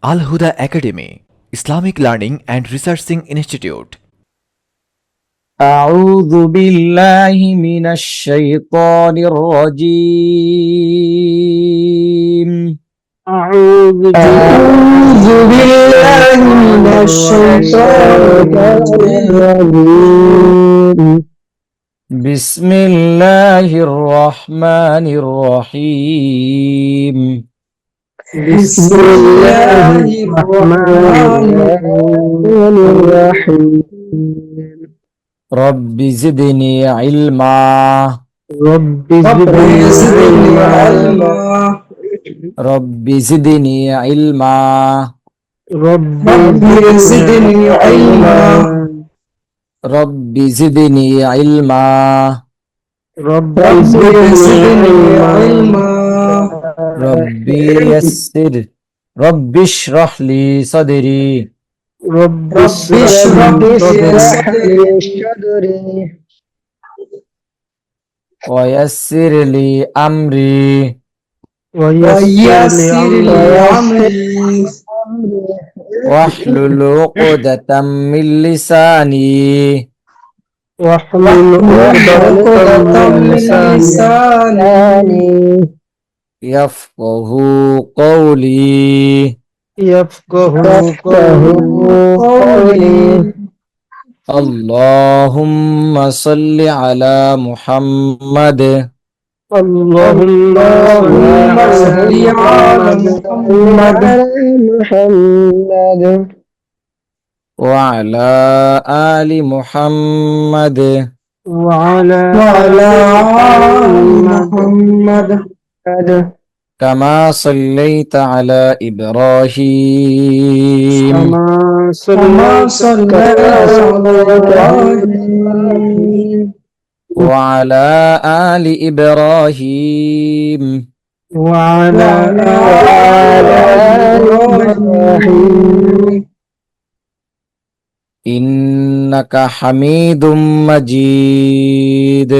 Al Huda Academy, Islamic Learning and Researching Institute. أعوذ بالله من الشيطان الرجيم أعوذ بالله من الشيطان الرجيم بسم الله الرحمن الرحيم بسم الله الرحمن الرحيم رب زدني علما رب زدني علما رب زدني علما رب زدني علما رب زدني علما رب زدني علما ربي يسر رب اشرح لي صدري رب اشرح لي صدري ويسر لي أمري ويسر لي أمري واحلل عقدة من لساني واحلل عقدة من لساني يفقه قولي يفقه قولي اللهم صل على محمد اللهم صل على محمد وعلى آل محمد وعلى آل محمد كما صليت على إبراهيم كما صليت على إبراهيم وعلى آل إبراهيم وعلى آل إبراهيم إنك حميد مجيد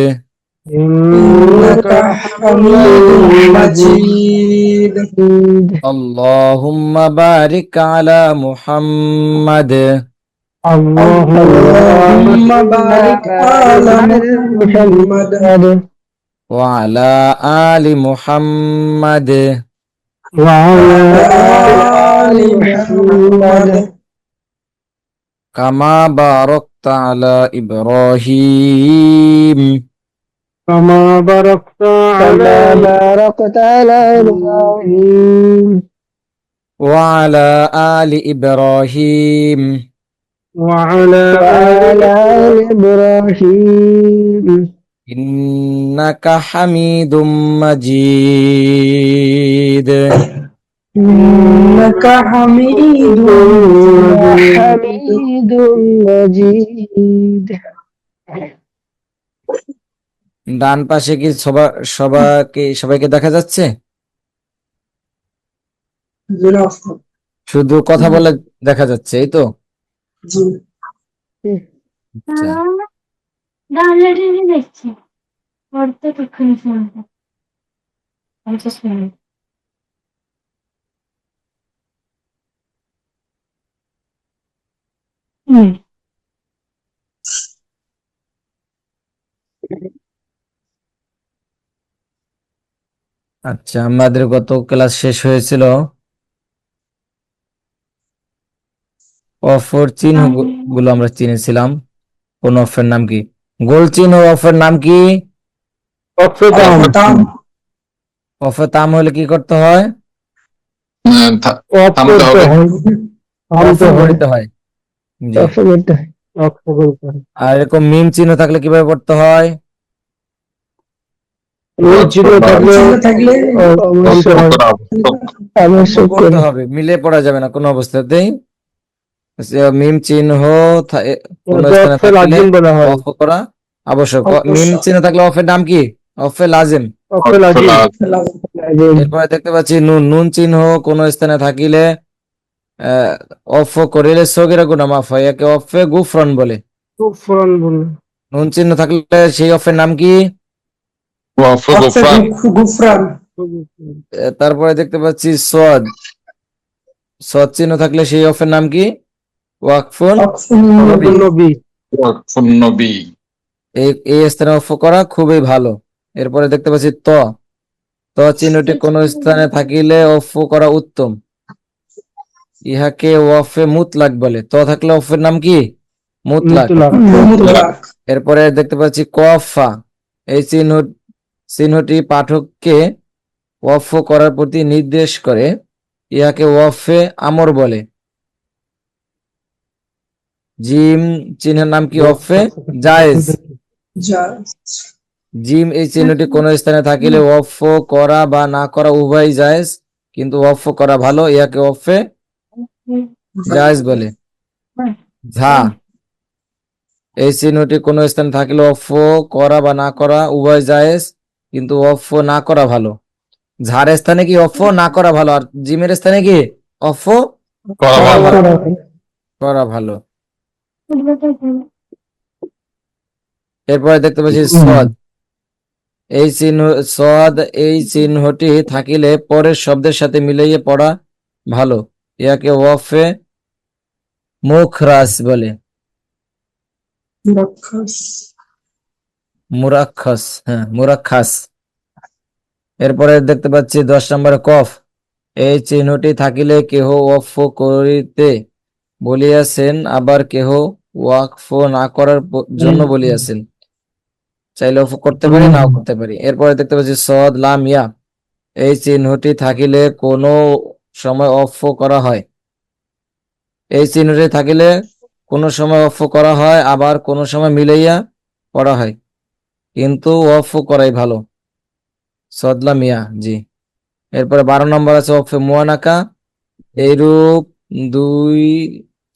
إنك حميد مجيد اللهم بارك على محمد اللهم بارك على محمد وعلى آل محمد وعلى آل محمد كما باركت على إبراهيم كما باركت على إبراهيم وعلى آل إبراهيم وعلى آل إبراهيم إنك حميد مجيد إنك حميد مجيد ডান পাশে কি সবাইকে দেখা যাচ্ছে? শুধু কথা বলে দেখা যাচ্ছে, এই তো? আচ্ছা, ডাউনলোডে দেখছি পড়তে কখনো শুনতে 50 মিনিট। আচ্ছা, আমাদের গত ক্লাস শেষ হয়েছিল অফের চিহ্ন গুলো আমরা চিনেছিলাম। কোন অফের নাম কি? গোল চিহ্ন অফের নাম কি? অফের তাম হলে কি করতে হয়? অফ করতে হয়। জি। আর এরকম মিম চিহ্ন থাকলে কিভাবে পড়তে হয়? করতে হবে, মিলে পড়া যাবে না কোনো অবস্থাতেই। মিম চিহ্ন কোন স্থানে থাকলে অফ করা আবশ্যক। মিম চিহ্ন থাকলে অফের নাম কি? অফে লাজিম। এরপরে দেখতে পাচ্ছি নুন। নুন চিহ্ন কোন স্থানে থাকিলে অফ করিলে সগিরা গুনাহ মাফ হয়, একে অফে গুফরান বলে। নুন চিহ্ন থাকলে সেই অফের নাম কি? তারপরে দেখতে পাচ্ছি সদ। সদ চিহ্ন থাকলে সেই অফের নাম কি? ওয়াকফুন নবী নবী এই স্থানে অফ করা খুবই ভালো। এরপরে দেখতে পাচ্ছি ত চিহ্নটি কোন স্থানে থাকিলে অফ করা উত্তম, ইহাকে ওয়াফে মুতলাক বলে। থাকলে অফের নাম কি? মুতলাক। এরপরে দেখতে পাচ্ছি কফা, এই চিহ্নটি পাঠককে ওয়াফ করার প্রতি নির্দেশ করে, ইহাকে ওয়াফে আমর বলে। জিম চিহ্নের নাম কি? ওয়াফে জায়েজ। জিম এই চিহ্নটি কোন স্থানে থাকিলে ওয়াফ করা বা না করা উভয় জায়েজ, কিন্তু ওয়াফ করা ভালো, ইহাকে ওয়াফে জায়েজ বলে। ঝা এই চিহ্নটি কোন স্থানে থাকিলে অফ করা বা না করা উভয় জায়েজ, কিন্তু অফ না করা ভালো। ঝার স্থানে কি? অফ না করা ভালো। আর জিমের স্থানে কি? অফ করা ভালো। এরপরে দেখতে পাচ্ছি সদ, এই চিহ্নটি থাকিলে পরের শব্দের সাথে মিলাইয়ে পড়া ভালো, ইয়াকে ওয়াফে মুখরাস বলে। মুরাক্ষাস, হ্যাঁ মুরাক্ষাস। এরপরে দেখতে পাচ্ছি 10 নম্বরে কফ, এই চিহ্নটি থাকিলে কেহ ওয়াকফ করিতে বলিয়াছেন, আবার কেহ ওয়াকফ না করার জন্য বলিয়াছেন। চাইলে অফ করতে পারি, নাও করতে পারি। এরপরে দেখতে পাচ্ছি সদ লাম ইয়া, এই চিহ্নটি থাকিলে কোনো সময় অফ করা হয়। এই চিহ্নটি থাকিলে কোনো সময় অফ করা হয়, আবার কোনো সময় মিলাইয়া পড়া হয়, কিন্তু অফ করাই ভালো। সদলা মিয়া, জি। এরপরে 12 নম্বর আছে অফে মুয়ানাকা, এইরূপ দুই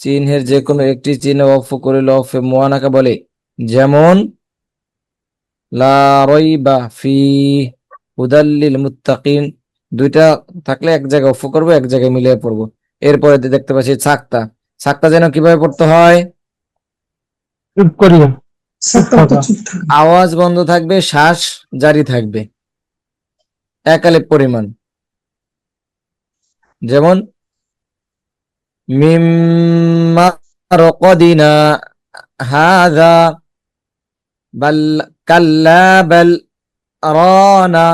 চিহ্নের যে কোনো একটি চিহ্ন অফ করিলে অফে মুয়ানাকা বলে। যেমন লা রাইবা ফি হুদাল্লিল মুত্তাকিন, দুইটা থাকলে এক জায়গায় অফ করবো, এক জায়গায় মিলিয়ে পড়বো। এরপরে দেখতে পাচ্ছি ছাক্তা যেন কিভাবে পড়তে হয়? চুপ করিয়া আওয়াজ বন্ধ থাকবে, শ্বাস জারি থাকবে, এক আলিফ পরিমাণ। যেমন মিম্মা রকদিনা হাযা, বাল কাল্লা বাল রানা।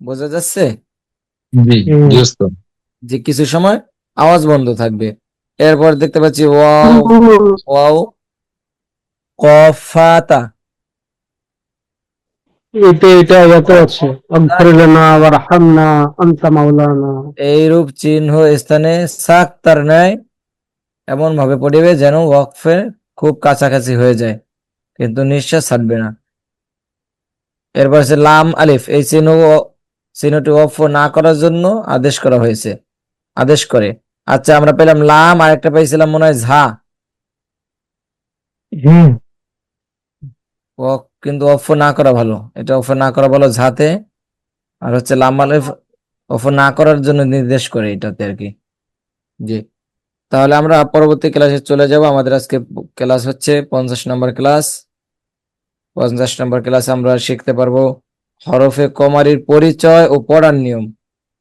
বোঝা যাচ্ছে যে কিছু সময় আওয়াজ বন্ধ থাকবে। এরপর দেখতে পাচ্ছি ওয়াও কফাতা, এটা আছে আগফিরলানা ওয়ারহামনা আনতা মাওলানা। এইরূপ চিহ্ন স্থানে সাক্তার নেয় এমন ভাবে পড়িবে যেন ওয়াকফে খুব কাছাকাছি হয়ে যায়, কিন্তু নিঃশ্বাস ছাড়বে না। এরপর আছে লাম আলিফ, এই চিহ্নটি অফ না করার জন্য আদেশ করা হয়েছে, আদেশ করে। আচ্ছা, আমরা পেলাম লাম, আর একটা পাইছিলাম মনে হয় ঝা, কিন্তু অফ না করা ভালো, এটা অফ না করা ভালো ঝাতে। আর হচ্ছে লাম আলিফ অফ না করার জন্য নির্দেশ করে এটাতে আর কি। জি, তাহলে আমরা পরবর্তী ক্লাসে চলে যাব। আমাদের আজকে ক্লাস হচ্ছে 50 নম্বর ক্লাস। 50 নম্বর ক্লাসে আমরা শিখতে পারবো হরফে কমারির পরিচয় ও পড়ার নিয়ম,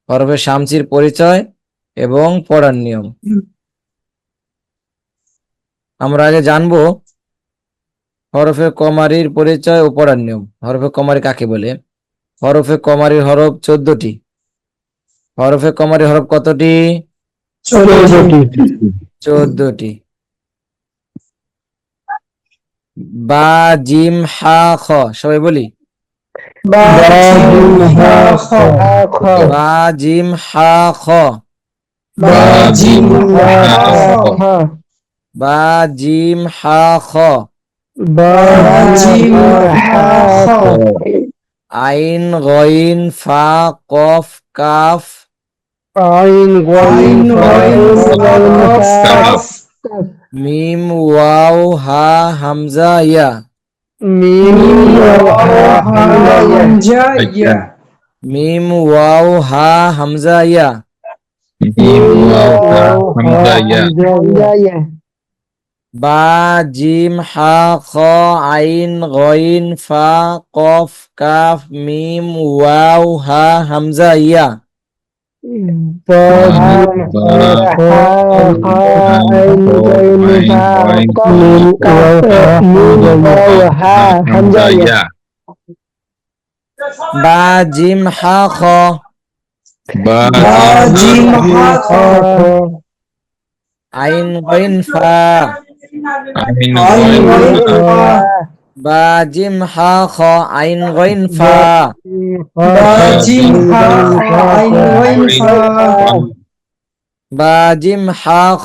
হরফে শামসির পরিচয় এবং পড়ার নিয়ম। আমরা আগে জানবো হরফে কমারির পরিচয় ও পড়ার নিয়ম। হরফে কমারি কাকে বলে? হরফে কমারির হরফ 14টি। হরফে কমারি হরফ কতটি? 14টি। বা জিম হা খ, সবাই বলি বা জিম হা খ, বা জিম হা খ, বা জিম হা খ, আইন গইন ফা কফ কাফ, আইন গইন কাফ মিম ওয়াও হা হামজা ইয়া, মিম মিম ওয়াও হা হামজা ইয়া, বা জিম হা খ আইন গইন ফা কফ কাফ মিম ওয়াও হা হামজা ইয়া। با جيم حا عين غين فا ميم واو ها حمزة يا বা জিম হা খ جيم حا خا আইন গইন ফা عين غين فا বা জিম হা খ আইন গইন ফা جيم حا عين غين فا বা জিম হা খ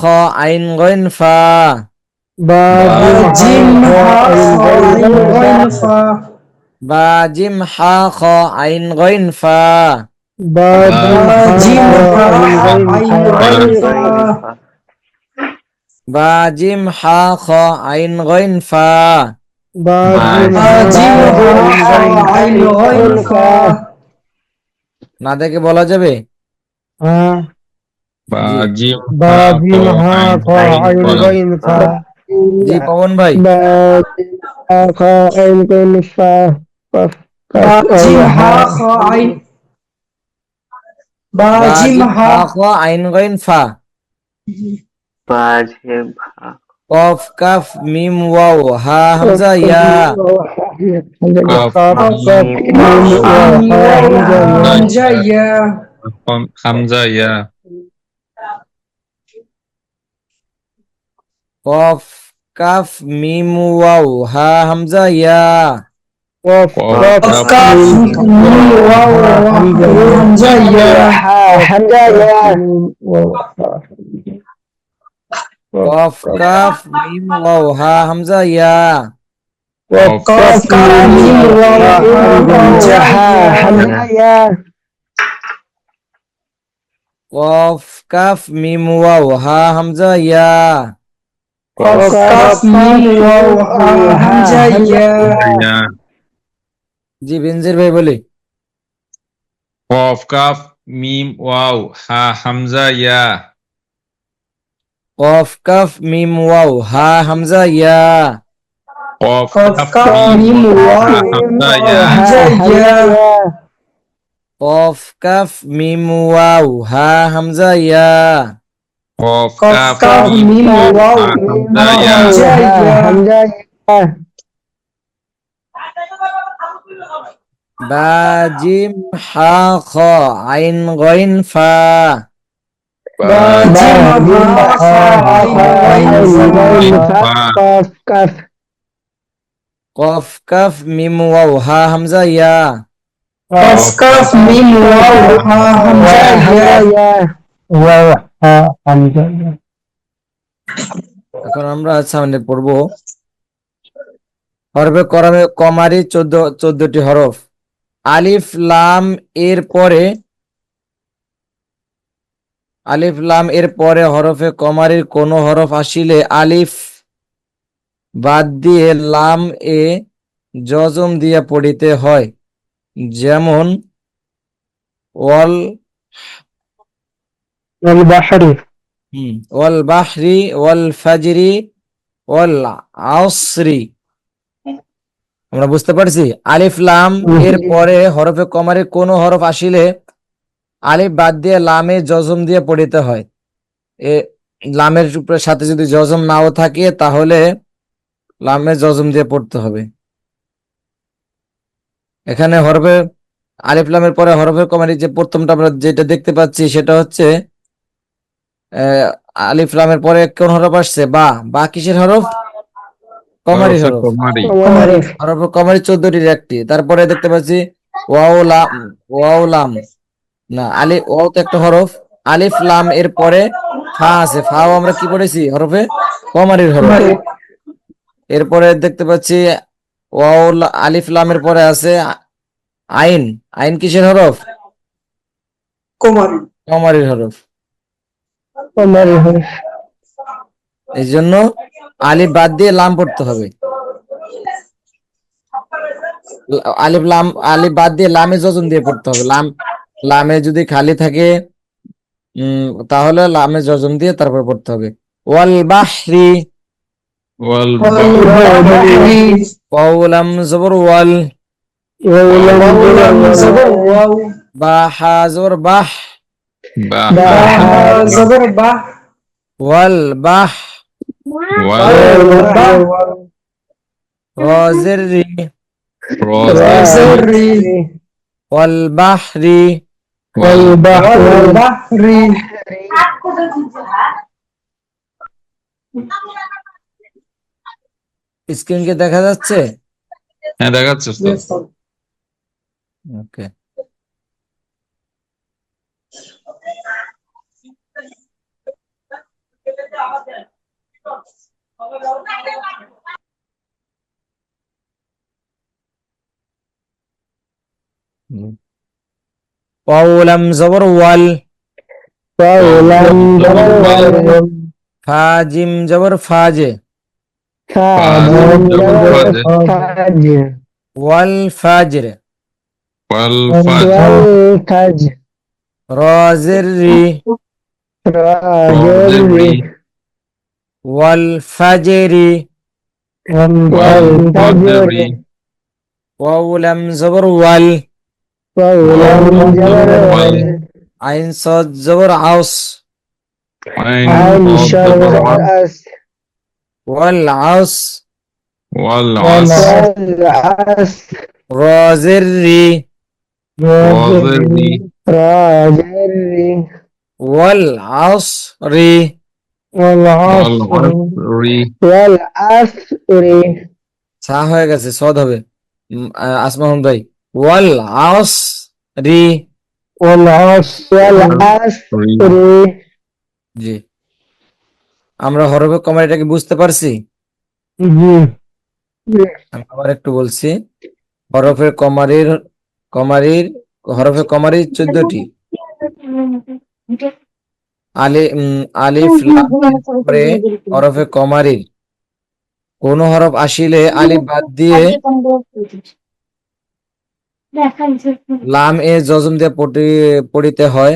আইন গইন ফা جيم حا عين غين فا বা জিম হা খ আইন গইন ফা جيم حا عين غين فا বা জিম হা খ আইন গইন ফা جيم حا عين غين فا না দেখে বলা যাবে Bajim جيم حا عين غين فا জি পবন ভাই عين غين فا جيم حا عين বা জিম হা খ আইন গইন ফা কফ কাফ মিম ওয়াও হা হামজা ইয়া Hamza ya কফ কাফ মিম ওয়াও হা হামজা ইয়া কফ কাফ মিম ওয়াও হা হামজা ইয়া কফ কাফ মিম ওয়াও হা হামজা ইয়া ya জি বেনজির ভাই বলি Qaf kaf mim waw ha hamza ya কফ কাফ মিম ওয়াও হা হামজা ইয়া Qaf kaf mim waw ha hamza ya কফ কাফ মিম ওয়াও হা হামজা ইয়া Qaf kaf mim waw ha hamza ya বা gym হা খ আইন গইন ফা কফ calf মিম wow হা হামজা ইয়া এখন আমরা সামনে পড়বো হরফে কমারি 14টি হরফ আলিফ লাম এর পরে হরফে কমারির কোন হরফ আসিলে আলিফ বাদ দিয়ে লাম এ জজম দিয়ে পড়িতে হয় যেমন ওয়াল ওয়াল বাহরি ওয়াল ফাজরি ওয়াল আসরি আমরা বুঝতে পারছি আলিফ লাম এর পরে হরফে কমারির কোন হরফ আসিলে আলিফ বাদ দিয়ে লামে জজম দিয়ে পড়িতে হয় এ লামের সাথে যদি জজম নাও থাকে তাহলে লামে জজম দিয়ে পড়তে হবে এখানে হরফে আলিফ লামের পরে হরফে কমারি যে প্রথমটা আমরা যেটা দেখতে পাচ্ছি সেটা হচ্ছে আলিফ লামের পরে কোন হরফ আসছে বা কিসের হরফ কমারি হরফ হরফে কমারি 14টির একটি তারপরে দেখতে পাচ্ছি ওয়াও লাম না ওয়াও তো একটা হরফ আলিফ লাম এর পরে ফা আছে ফাও আমরা কি পড়েছি হরফে কমারির হরফ এরপরে দেখতে পাচ্ছি আলিফ লামের পরে আছে আইন কিসের হরফ কমারির হরফ এই জন্য আলিফ বাদ দিয়ে লাম পড়তে হবে আলিফ বাদ দিয়ে লামে জজম দিয়ে পড়তে হবে লামে যদি খালি থাকে তাহলে লামে জজম দিয়ে তারপর পড়তে হবে ওয়াল বাহরি ওয়ালাম জবর ওয়াল বা হা জবর বাহ بحر زبر با ওয়াল বাহ والبحر রজের রি والبحر ওয়াল বাহরি والبحر স্ক্রিন কে দেখা যাচ্ছে? হ্যাঁ দেখাচ্ছে উস্তাদ। ওকে। ওয়ালাম জবর ওয়াল ফাজিম জবর ফাজে ওয়াল ফাজর والفجر রজের রি والفجر ওয়াল ফাজরি والفجر ওয়ালাম জবর ওয়াল আইন সদ জবর আউস عين صاد ওয়াল আউস والعصر রজের রি والظل ওয়াল আউস রি والعصر সা হয়ে গেছে সদ হবে আসমা ভাই ওয়াল আউস রি জি আমরা হরফে কমার এটাকে বুঝতে পারছি। আমি আবার একটু বলছি হরফে কমারির হরফে কমারি 14টি আলিফ লাম পরে হরফে কমারির কোন হরফ আসিলে আলিফ বাদ দিয়ে লাম এ জজম দিয়ে পড়িতে হয়,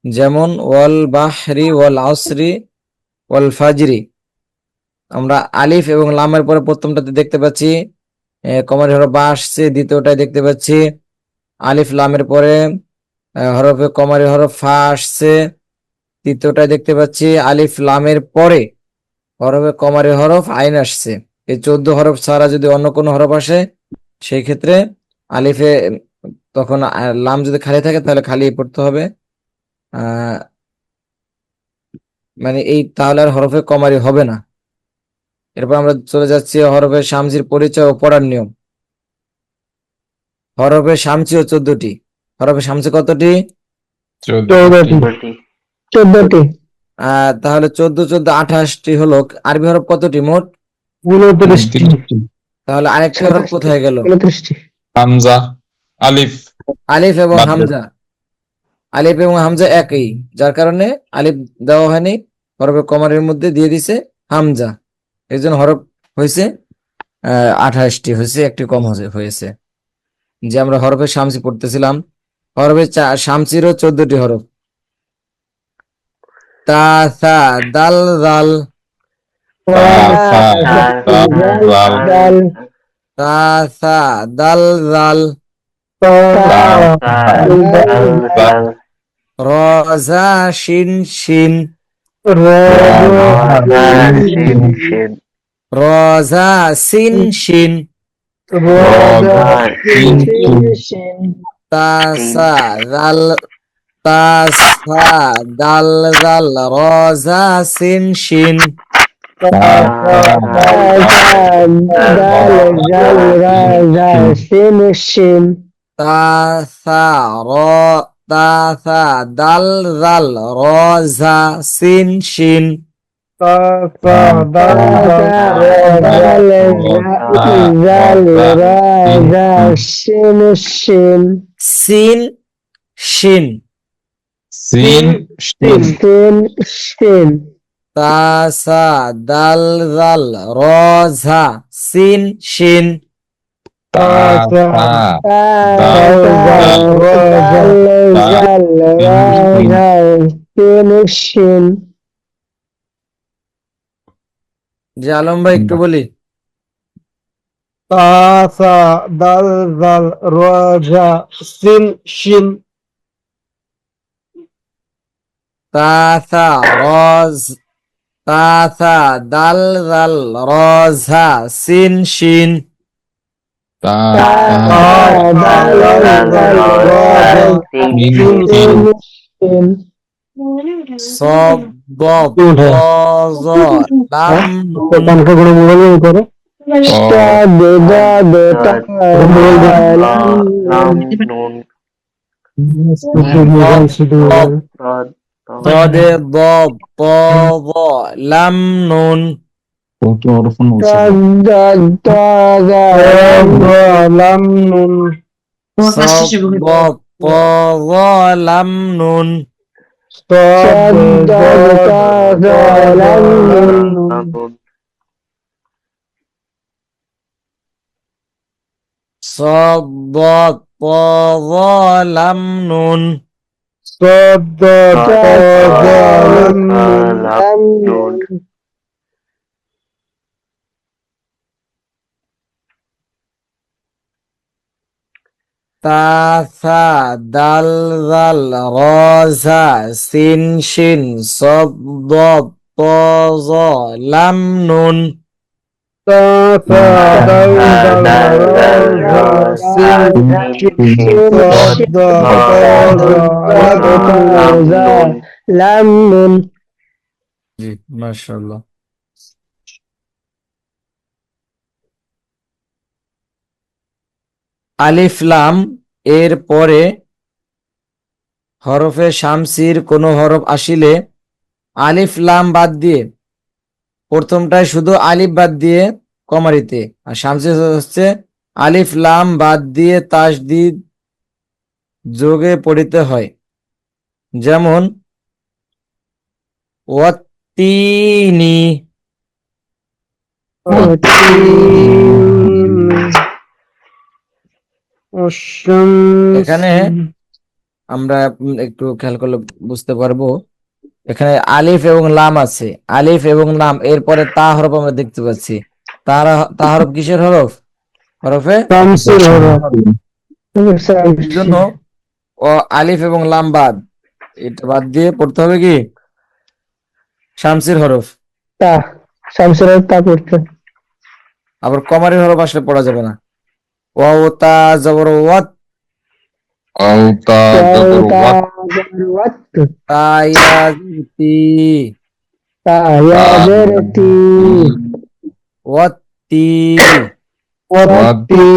যেমন ওয়াল বাহরি ওয়াল আসরি ওয়াল ফাজরি। আমরা আলিফ এবং লামের পরে প্রথমটাতে দেখতে পাচ্ছি কমারি হরফ বা আসছে, দ্বিতীয়টায় দেখতে পাচ্ছি আলিফ লামের পরে হরফে কমারি হরফ ফা আসছে, তৃতীয়টায় দেখতে পাচ্ছি আলিফ লামের পরে হরফে কমারি হরফ আইন আসছে। এই 14 হরফ ছাড়া যদি অন্য কোনো হরফ আসে সেই ক্ষেত্রে আলিফে তখন লাম যদি খালি থাকে তাহলে খালি পড়তে হবে, মানে এই তাহলে আর হরফে কমারি হবে না। এরপর আমরা চলে যাচ্ছি হরফে শামসির পরিচয় ও পড়ার নিয়ম। হরফে শামসিও 14টি। হরফে শামসি কতটি? 14টি তাহলে 14 28টি হলো। আরবি হরফ কতটি মোট? 29টি তাহলে আরেকটি হরফ কোথায় গেল? 29টি হামজা আলিফ আলিফ এবং বাদ হামজা। আলিফ এবং হামজা একই, যার কারণে আলিফ দেওয়া হয়নি, হরফে কমারের মধ্যে দিয়ে দিছে হামজা। এই জন্য হরফ হয়েছে 28টি হয়েছে, একটি কম হয়েছে। যে আমরা হরফে শামসি পড়তেছিলাম, হরফে শামসিরও 14টি হরফ। তা সা দাল জাল তা সা দাল জাল র জা শিন শিন র জা সিন শিন তা সা দাল জাল র জা সিন শিন তা সা দাল জাল র জা সিন শিন সিন শিন তা সা দাল জাল র জা সিন শিন যে আলম ভাই একটু বলি। তা সা দাল জাল র জা সিন শিন তাসা রজ তাসা দাল জাল রজা সিন শিন তা সিন সিন সব বব জ লাম নুন কানকে করে মোবাইল করে তা দেদা দেটা দদে দব প ব লাম নুন কত অরফন বলছে লাম নুন সব বব প ব লাম নুন লাম নুন সব বব প ব লাম নুন লাম নুন তাসা দাল জাল রজা সিন শিন সব বব প জ লাম নুন লাম নুন জি মাশাআল্লাহ। আলিফ লাম এর পরে হরফে শামসির কোনো হরফ আসিলে আলিফ লাম বাদ দিয়ে প্রথমটায় শুধু আলিফ বাদ দিয়ে কমারিতে, আর শামসি হচ্ছে আলিফ লাম বাদ দিয়ে তাসদিদ যোগে পড়িতে হয়। যেমন ওয়াত্তিনি এখানে আমরা একটু খেয়াল করলে বুঝতে পারবো, এখানে আলিফ এবং লাম আছে, আলিফ এবং লাম এরপরে তা হরফ আমরা দেখতে পাচ্ছি। তা হরফ কিসের হরফ? হরফে শামসের হরফ এই জন্য ও আলিফ এবং লাম বাদ, এটা বাদ দিয়ে পড়তে হবে কি শামসির হরফ। তা শামসের হরফ তা পড়তে আবার কমারের হরফ আসলে পড়া যাবে না। ওয়াও তা জবর ওয়াত আও তা জবর ওয়াত ওয়াত তা ইয়া তি তা ইয়া বেরতি ওয়াত্তি ওয়াতি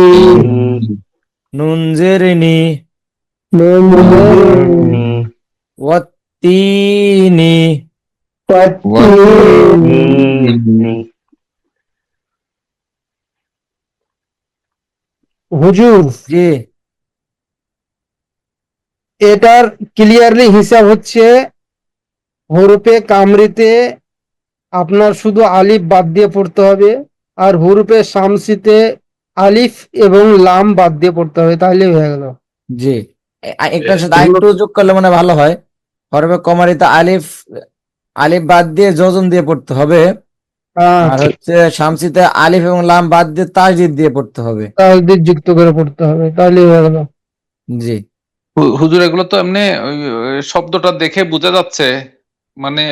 নুন জেরিনি নুন বেরনি ওয়াত্তিনি ওয়াতি হুজুর জি এটার ক্লিয়ারলি হিসাব হচ্ছে হরফে কামরিতে আপনার শুধু আলিফ বাদ দিয়ে পড়তে হবে, আর হরফে শামসিতে আলিফ এবং লাম বাদ দিয়ে পড়তে হবে, তাহলে হয়ে গেল। জি একটার সাথে আরেকটু যোগ করলে মানে ভালো হয়। হরফে কমারিতে আলিফ আলিফ বাদ দিয়ে যজম দিয়ে পড়তে হবে, আর হচ্ছে শামসিতে আলিফ এবং লাম বাদ দিয়ে তাসদিদ দিয়ে পড়তে হবে। তাসদিদ যুক্ত করে পড়তে হবে, তাহলে হয়ে গেল। জি হুজুর এগুলো তো এমনি ওই শব্দটা দেখে বোঝা যাচ্ছে, মানে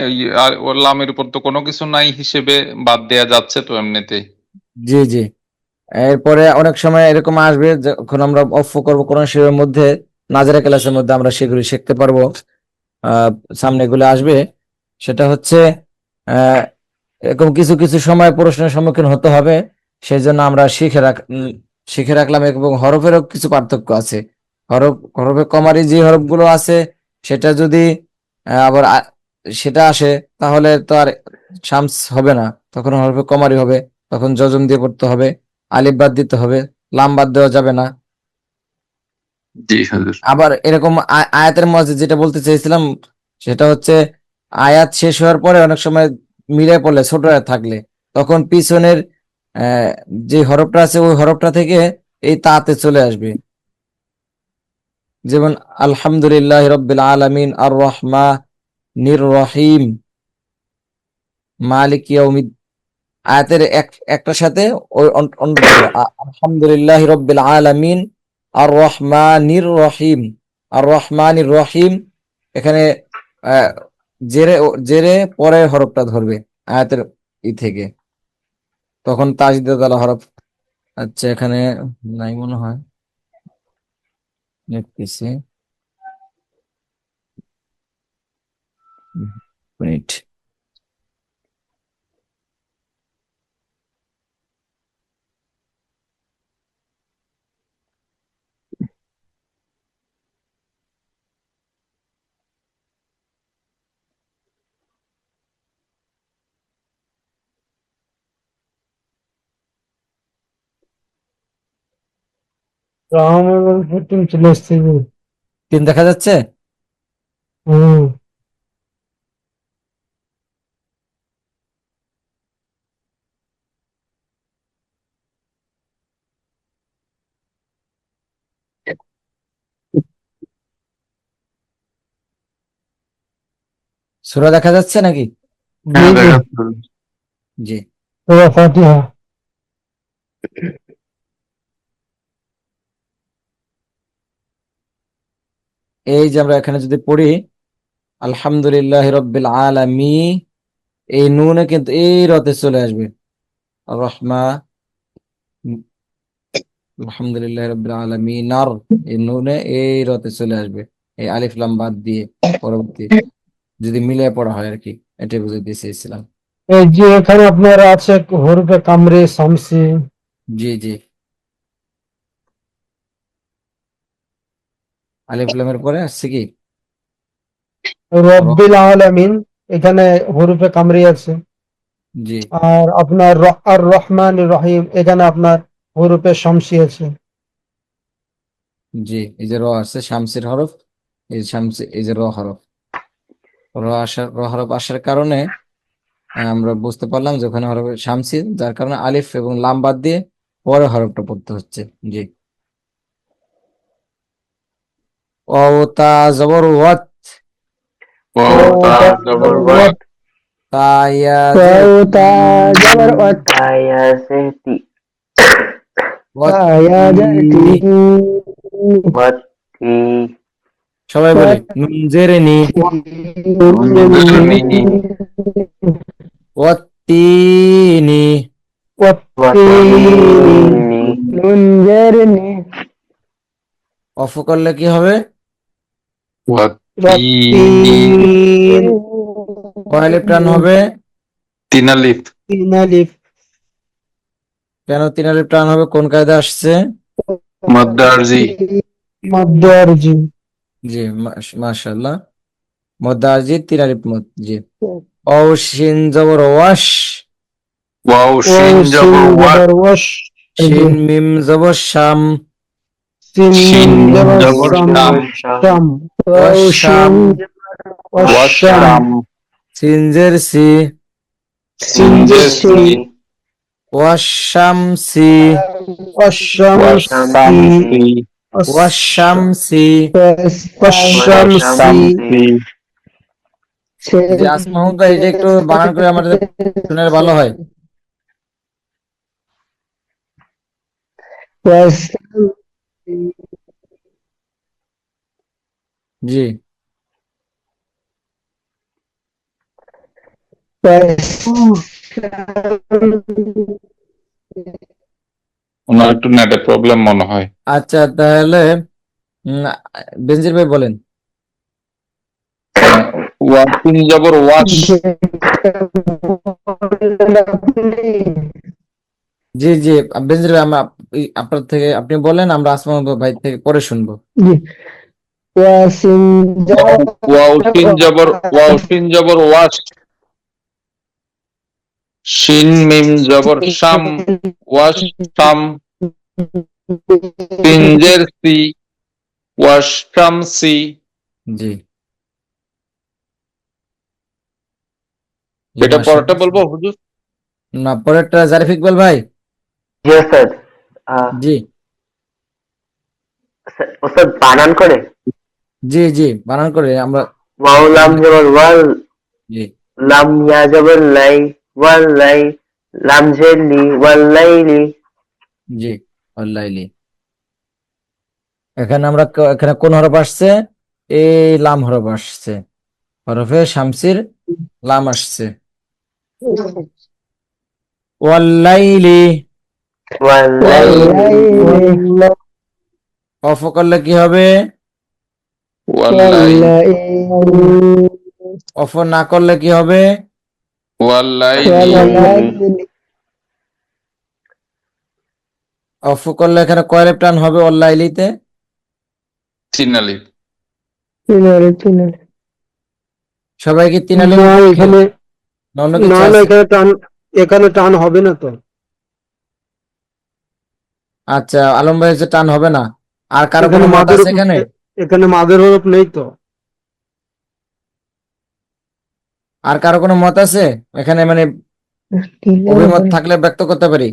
আর ওর লামের উপর তো কোনো কিছু নাই হিসেবে বাদ দেয়া যাচ্ছে তো এমনিতেই। জি জি এরপরে অনেক সময় এরকম আসবে যখন আমরা অফ করবো কোরআন শরীফের মধ্যে, নাজারা ক্লাসের মধ্যে আমরা সেগুলি শিখতে পারবো। সামনে এগুলো আসবে, সেটা হচ্ছে এরকম কিছু কিছু সময় প্রশ্নের সম্মুখীন হতে হবে, সেই জন্য আমরা শিখে রাখলাম। এবং হরফেরও কিছু পার্থক্য আছে। হরফে কমারি যে হরফগুলো আছে সেটা যদি আবার সেটা আসে তাহলে তো আর শামস হবে না, তখন হরফে কমারি হবে, তখন যজম দিয়ে পড়তে হবে, আলিফ বাদ দিতে হবে, লাম বাদ দেওয়া যাবে না। জি হুজুর। আবার এরকম আয়াতের মাঝে যেটা বলতে চাইছিলাম সেটা হচ্ছে আয়াত শেষ হওয়ার পরে অনেক সময় মিলে পড়লে ছোট আয়াত থাকলে তখন পিছনের যে হরফটা আছে ওই হরফটা থেকে এই তাতে চলে আসবে। যেমন আলহামদুলিল্লাহ রাব্বিল আলামিন আর রহমানির রহিম মালিক ইয়াউমিদ, আয়াতের একটার সাথে ওই আলহামদুলিল্লাহ রাব্বিল আলামিন আর রহমানির রহিম, আর রহমানির রহিম এখানে জেরে পরের হরফটা ধরবে আয়াতের থেকে, তখন তাজদিদ আলা হরফ। আচ্ছা, এখানে নাই মনে হয়, দেখতেছি মিনিট। রাম চলে এসছে যে। তিন দেখা যাচ্ছে? হুম। সূরা দেখা যাচ্ছে নাকি? জি জি, জি। সূরা ফাতিহা। এই যে আমরা এখানে যদি পড়ি আলহামদুলিল্লাহ রব্বিল আলামিন, এই নুনে কিন্তু এই রতে চলে আসবে। আর রহমা, আলহামদুলিল্লাহ রব্বিল আলামিন, আর এই নুনে এই রতে চলে আসবে, এই আলিফ লাম বাদ দিয়ে পরবর্তী, যদি মিলে পড়া হয় আর কি, এটাই বুঝে দিয়েছিলাম। এই যে এখানে আপনার আছে হরফে কামরে শামসি। জি জি, আলিফ লামের পরে আসছে কি রব্বিল আলামিন, এখানে হরফে কামরি আছে। জি আর আপনার আর রহমান রহিম, এখানে আপনার হরফে শামসি আছে। জি, এই যে র আছে শামসির হরফ, এই শামসি, এই যে র হরফ, র হরফ আসার কারণে আমরা বুঝতে পারলাম যে ওখানে হরফ শামসি, যার কারণে আলিফ এবং লাম বাদ দিয়ে পরে হরফটা পড়তে হচ্ছে। জি। ও তা জবর ওয়াত, ওয়াও তা জবর ওয়া, তা ইয়া জের ওয়াও তা জবর ওয়াত, Ayaseti ওয়াত, ইয়া জাতি, wati সবাই বলি নুন জেরে নি, ওয়াত্তিনি, watini নুন জেরনি, অফ করলে কি হবে? ওয়াতিন, কয় আলিফ টান হবে? তিন আলিফ, তিন আলিফ, কেন তিন আলিফ টান হবে? কোন কায়দা আসছে? মদ্দে আরজি, মধ্য আরজি। জি, মাশাআল্লাহ, মদ্দারজি তিন আলিফ মদ। জি। ও শিন জবর ওয়াশ, ওয়াও শিন ওয়াও সিন জবর ওয়া, জবর ওয়াশ, শিন মিম জবর শাম, সিন শিন মিম জবর জবর সাম, শাম, শাম, ওয়াও ওয়াশাম, সিন ওয়াশাম, ওয়াশাম, সিন জের সি, সিন জের সিনজেসি, সি, ওয়াশামসি, ওয়াশামসি, ওয়াশামসি, ওয়াশামসি। ওয়াশামসি, ওয়াশামসি। জি, আসমাহুল ভাই, এটা একটু বানান করে আমাদের শুনে ভালো হয়। জি। ওনার একটু নেটে প্রবলেম মনে হয়। আচ্ছা, তাহলে উম, বেনজির ভাই বলেন। ওয়াতিন জবর ওয়াশ, জি জি, বেনজির ভাই, আমরা আপনার থেকে আপনি বলেন, আমরা আসমাহুল ভাই থেকে পরে শুনবো। ওয়াও শিন জবর ওয়াশ, শিন মিম জবর শাম, ওয়াশ শাম, সিন জের সি, ওয়াশামসি। জি। এটা পরেরটা বলবো হুজুর? না, পরেরটা জারিফ ইকবাল ভাই। জি ওস্তাদ জি ওস্তাদ বানান করে জি জি, বানান করে আমরা। ওয়াও লাম জবর ওয়াল, জি লাম ইয়া জবর লাই, ওয়াল লাই, লাম জের লি, ওয়াল লাইলি। জি, অল্লাইলি। এখানে আমরা এখানে কোন হরফ আসছে? এই লাম হরফ আসছে। হরফে শামসির লাম আসছে। ওয়াল্লাইলি, والليل অফ করলে কি হবে? ওয়াল্লাইল অফ না করলে কি হবে? ওয়াল্লাইলি অফ করলে এখানে কয় লেফট টার্ন হবে ওয়াল্লাইলিতে? চিনালি সবাই কি তিন আলিফ না, পড়ছে? এখানে না অন্য কিছু না, আছে? এখানে টান হবে না তো। আচ্ছা, আলম ভাই হচ্ছে টান হবে না। আর কারো এখানে কোনো মত মাদের আছে এখানে? এখানে মাদের হরফ নেই তো। আর কারো কোনো মত আছে এখানে? মানে অভিমত থাকলে ব্যক্ত করতে পারি।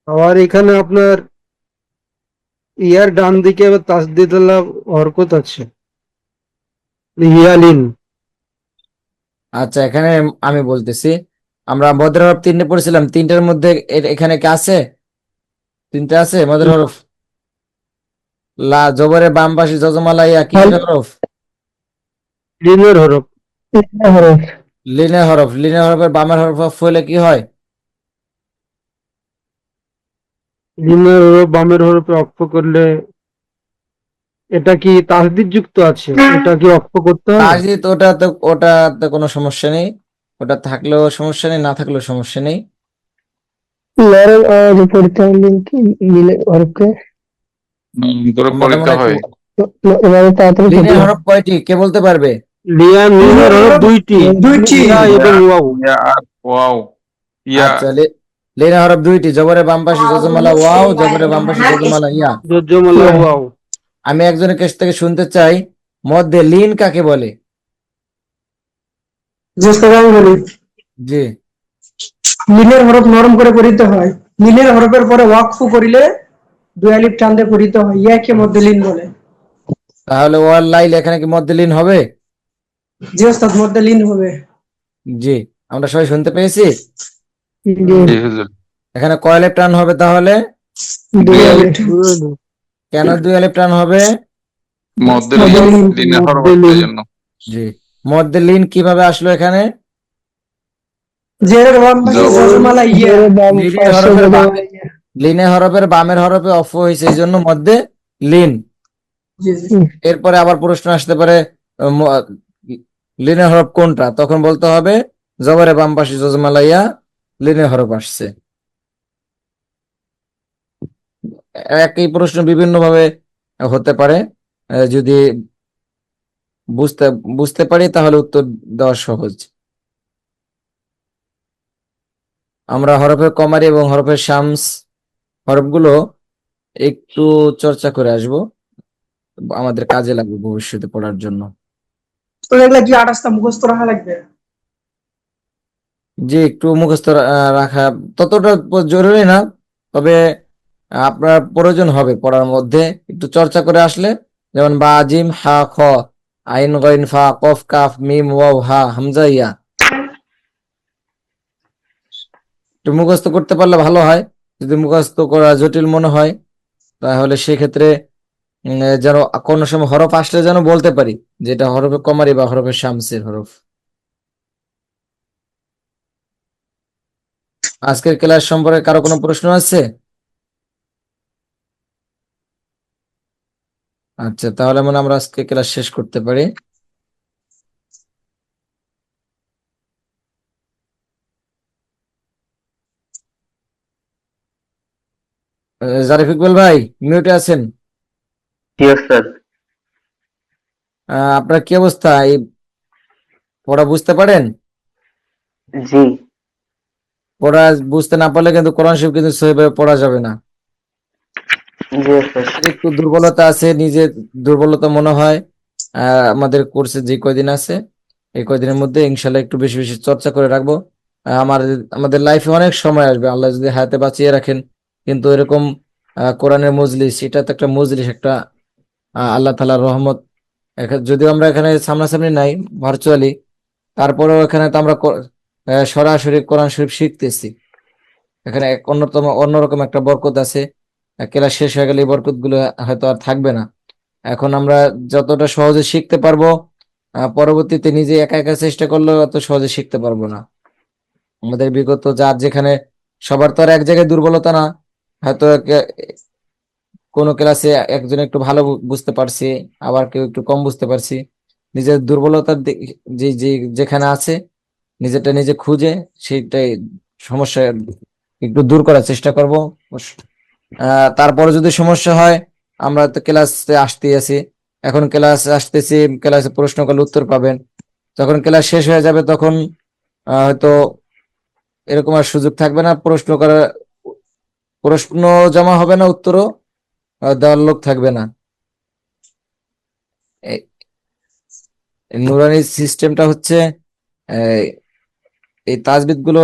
আবার এখানে আপনার ইয়ার ডান দিকে আবার তাসদিদ আল্লাহ হরকত আছে, ইয়ালিন। আচ্ছা, এখানে আমি বলতেছি, আমরা মদের হরফ তিনটে পড়েছিলাম, তিনটার মধ্যে এখানে কি আছে? তিনটা আছে মদের হরফ। লা জবরে বাম পাশে জজমালা ইয়া কি হরফ? লিনের হরফ। লিনের হরফ। লিনের হরফের বামের হরফ অফ হলে কি হয়? লিনের হরফ বামের হরফে অক্ষ করলে এটা কি তাসদিদ যুক্ত আছে, এটা কি অক্ষ করতে হবে? তাজদিদ ওটাতে কোনো সমস্যা নেই, ওটা থাকলেও সমস্যা নেই, না থাকলেও সমস্যা নেই। নরম আওয়াজে পড়তে হবে কি মিলে হরফকে করে পরীক্ষা হয়। এভাবে তাড়াতাড়ি লিনের পড়তে হরফ কয়টি কে বলতে পারবে? লিনের হরফ দুইটি, ইয়া এবং ওয়াও। ইয়া আর ওয়াও। ইয়া আচ্ছা, লিনের হরফ দুইটি, জবরে বাম পাশে জজমালা ওয়াও, জবরে বাম পাশে জজমালা ইয়া। জজমালা ওয়াও। আমি একজনের কাছ থেকে শুনতে চাই, মধ্যে লিন কাকে বলে? আমি বলি জি, লিনের হরফ নরম করে পড়িতে হয়। লিনের হরফের পরে ওয়াকফু করিলে দুই আলিফ টান দিয়ে পড়িতে হয়, ইয়াকে মধ্যে লিন বলে। তাহলে ওয়াল লাইল এখানে কি মধ্যে লিন হবে? জি ওস্তাদ, মধ্যে লিন হবে। জি, আমরা সবাই শুনতে পেয়েছি। জি হুজুর। এখানে কয় আলিফ টান হবে তাহলে? দুই আলিফ। কেন দুই আলিফ টান হবে? মধ্যে লিনের হরফ মধ্যে এই লিন। জন্য। জি, মধ্যে লিন কিভাবে আসলো এখানে? জেরের বাম পাশে জজমালা ইয়া। লিনের হরফের লিনের হরফের বামের হরফে অফ হয়েছে, এই জন্য মধ্যে লিন। জি জি। এরপরে আবার প্রশ্ন আসতে পারে, লিনের হরফ কোনটা? তখন বলতে হবে জবরে বাম পাশে জজমালা ইয়া, লিনের হরফ আসছে। একই প্রশ্ন বিভিন্ন ভাবে হতে পারে। যদি বুঝতে বুঝতে পারি তাহলে উত্তর দেওয়া সহজ। আমরা হরফের কমারি এবং হরফের শামস হরফগুলো একটু চর্চা করে আসব, আমাদের কাজে লাগবে ভবিষ্যতে পড়ার জন্য। তো এগুলা কি 28টা মুখস্থ রাখা লাগবে? যে একটু মুখস্থ রাখা ততটা জরুরি না, তবে আপনার প্রয়োজন হবে পড়ার মধ্যে একটু চর্চা করে আসলে। যেমন বা জিম হা খ আইন গইন ফা কফ কাফ মিম ওয়াও হা হামজা ইয়া, একটু মুখস্থ করতে পারলে ভালো হয়। যদি মুখস্থ করা জটিল মনে হয় তাহলে সেক্ষেত্রে যেন কোনো সময় হরফ আসলে যেন বলতে পারি যে এটা হরফে কমারি বা হরফে শামসের হরফ। আজকের ক্লাস সম্পর্কে কারো কোনো প্রশ্ন আছে? আচ্ছা, তাহলে মানে আমরা আজকে ক্লাস শেষ করতে পারি। জারিফ ইকবাল ভাই মিউটে আছেন? জি ওস্তাদ। আপনার কি অবস্থা? এই পড়া বুঝতে পারেন? জি পড়া বুঝতে না পারলে কিন্তু কোরআন শরীফ কিন্তু সহিভাবে পড়া যাবে না। জি ওস্তাদ। একটু দুর্বলতা আছে, নিজের দুর্বলতা মনে হয়। আমাদের কোর্সে যে কয়দিন আছে এই কয়দিনের মধ্যে ইনশাল্লাহ একটু বেশি বেশি চর্চা করে রাখবো। আমাদের লাইফে অনেক সময় আসবে আল্লাহ যদি হায়াতে বাঁচিয়ে রাখেন, কিন্তু এরকম কোরআনের মজলিস, এটা তো একটা মজলিস, একটা আল্লাহ তাআলার রহমত। যদিও আমরা এখানে সামনাসামনি নাই, ভার্চুয়ালি, তারপরেও এখানে তো আমরা সরাসরি কোরআন শরীফ শিখতেছি। এখানে এক অন্যরকম একটা বরকত আছে। ক্লাস শেষ হয়ে গেলে এই বরকত গুলো হয়তো আর থাকবে না। এখন আমরা যতটা সহজে শিখতে পারবো পরবর্তীতে নিজে একা একা চেষ্টা করলেও এত সহজে শিখতে পারবো না। আমাদের বিগত যার যেখানে সবার তো আর এক জায়গায় দুর্বলতা না, হয়তো কোনো ক্লাসে একজন একটু ভালো বুঝতে পারছি, আবার কেউ একটু কম বুঝতে পারছি। নিজের দুর্বলতার যে যে যেখানে আছে নিজেরটা নিজে খুঁজে সেইটাই সমস্যা একটু দূর করার চেষ্টা করব। তারপরে যদি সমস্যা হয়, আমরা তো ক্লাসে আসতেই আছি, এখন ক্লাস আসতেছি, ক্লাসে প্রশ্ন করলে উত্তর পাবেন। যখন ক্লাস শেষ হয়ে যাবে তখন হয়তো এরকম আর সুযোগ থাকবে না প্রশ্ন করার, প্রশ্ন জমা হবে না, উত্তরও দেওয়ার লোক থাকবে না। নুরানি সিস্টেমটা হচ্ছে এই এই তাজবিদ গুলো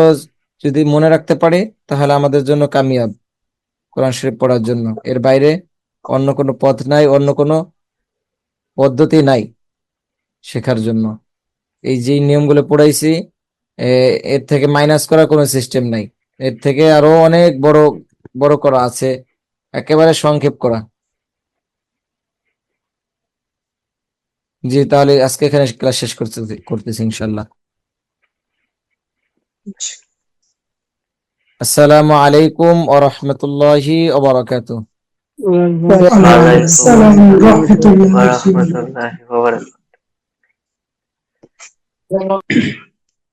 যদি মনে রাখতে পারি তাহলে আমাদের জন্য কামিয়াব কোরআন শরীফ পড়ার জন্য। এর বাইরে অন্য কোনো পথ নাই, অন্য কোনো পদ্ধতি নাই শেখার জন্য। এই যে নিয়মগুলো পড়াইছি এর থেকে মাইনাস করার কোনো সিস্টেম নাই, এর থেকে আরো অনেক বড় বড় করা আছে, একেবারে সংক্ষেপ করা। জি, তাহলে আজকে এখানে ক্লাস শেষ করতেছি ইনশাল্লাহ। আসসালামু আলাইকুম ওয়া রাহমাতুল্লাহি ওয়া বারাকাতুহু। ওয়ালাইকুম আসসালাম ওয়া রাহমাতুল্লাহি ওয়া বারাকাতুহু। ওয়া রাহমাতুল্লাহি ওয়া বারাকাতুহু।